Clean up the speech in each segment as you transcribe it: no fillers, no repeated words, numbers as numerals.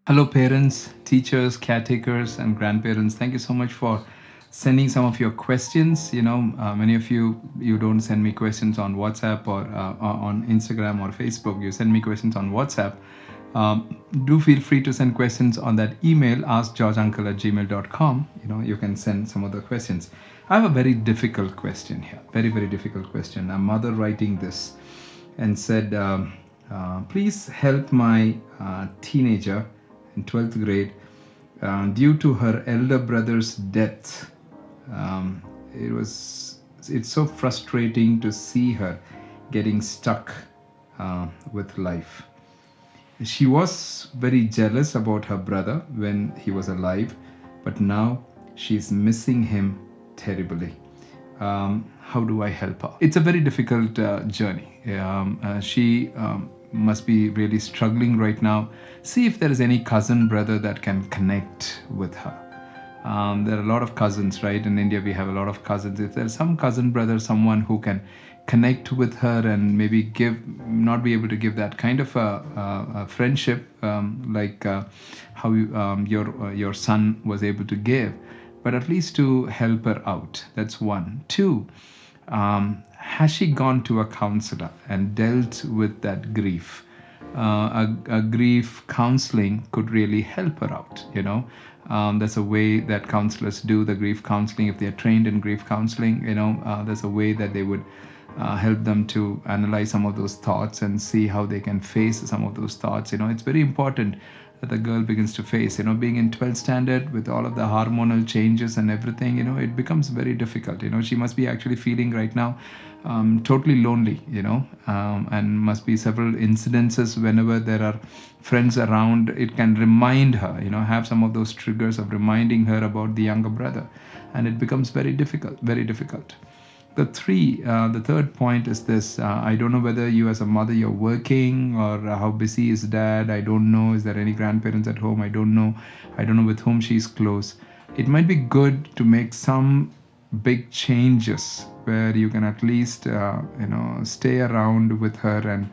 Hello, parents, teachers, caretakers, and grandparents. Thank you so much for sending some of your questions. Many of you don't send me questions on WhatsApp or on Instagram or Facebook. You send me questions on WhatsApp. Do feel free to send questions on that email, askgeorgeuncle@gmail.com. You can send some of the questions. I have a very difficult question here. Very, very difficult question. A mother writing this and said, please help my teenager in 12th grade due to her elder brother's death. um, it's so frustrating to see her getting stuck with life. She was very jealous about her brother when he was alive, but now she's missing him terribly. How do I help her? It's a very difficult journey. She must be really struggling right now. See if there is any cousin brother that can connect with her. There are a lot of cousins, right? In India, we have a lot of cousins. If there's some cousin brother, someone who can connect with her and maybe not be able to give that kind of a friendship, like how your son was able to give, but at least to help her out. That's one. Two, has she gone to a counselor and dealt with that grief? A grief counseling could really help her out. There's a way that counselors do the grief counseling. If they're trained in grief counseling, there's a way that they would help them to analyze some of those thoughts and see how they can face some of those thoughts. It's very important that the girl begins to face, being in 12th standard with all of the hormonal changes and everything. It becomes very difficult. She must be actually feeling right now totally lonely, and must be several incidences whenever there are friends around. It can remind her, have some of those triggers of reminding her about the younger brother, and it becomes very difficult, very difficult. The third point is this. I don't know whether you as a mother, you're working, or how busy is dad. I don't know. Is there any grandparents at home? I don't know. I don't know with whom she's close. It might be good to make some big changes where you can at least, stay around with her and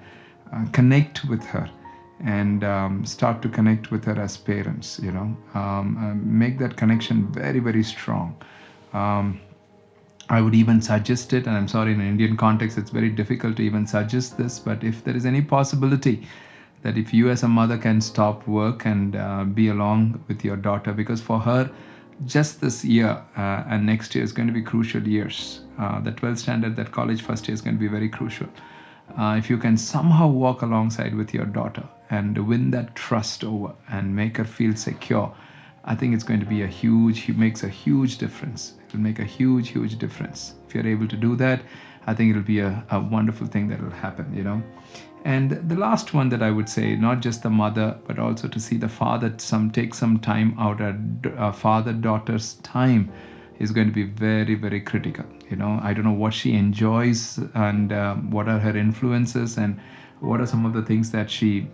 connect with her, and start to connect with her as parents. Make that connection very, very strong. I would even suggest it, and I'm sorry, in an Indian context, it's very difficult to even suggest this, but if there is any possibility that if you as a mother can stop work and be along with your daughter, because for her, just this year and next year is going to be crucial years. The 12th standard, that college first year is going to be very crucial. If you can somehow walk alongside with your daughter and win that trust over and make her feel secure, I think it's going to be makes a huge difference. It'll make a huge, huge difference. If you're able to do that, I think it'll be a wonderful thing that will happen. And the last one that I would say, not just the mother, but also to see the father take some time out. A father-daughter's time is going to be very, very critical. I don't know what she enjoys and what are her influences and what are some of the things that she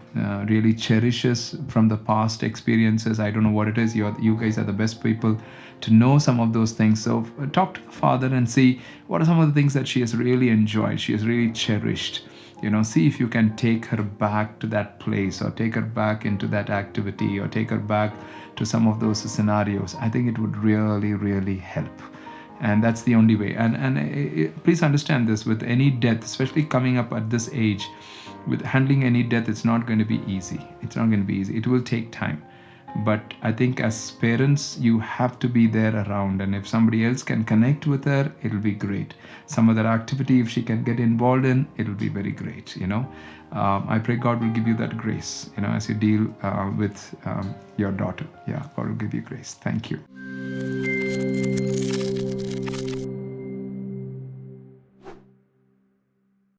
really cherishes from the past experiences. I don't know what it is. You guys are the best people to know some of those things. So talk to the father and see what are some of the things that she has really enjoyed, she has really cherished. See if you can take her back to that place, or take her back into that activity, or take her back to some of those scenarios. I think it would really, really help. And that's the only way. And please understand this, with any death, especially coming up at this age, with handling any death, it's not going to be easy. It's not going to be easy. It will take time. But I think as parents, you have to be there around. And if somebody else can connect with her, it'll be great. Some other activity, if she can get involved in, it'll be very great. I pray God will give you that grace, as you deal with your daughter. Yeah, God will give you grace. Thank you.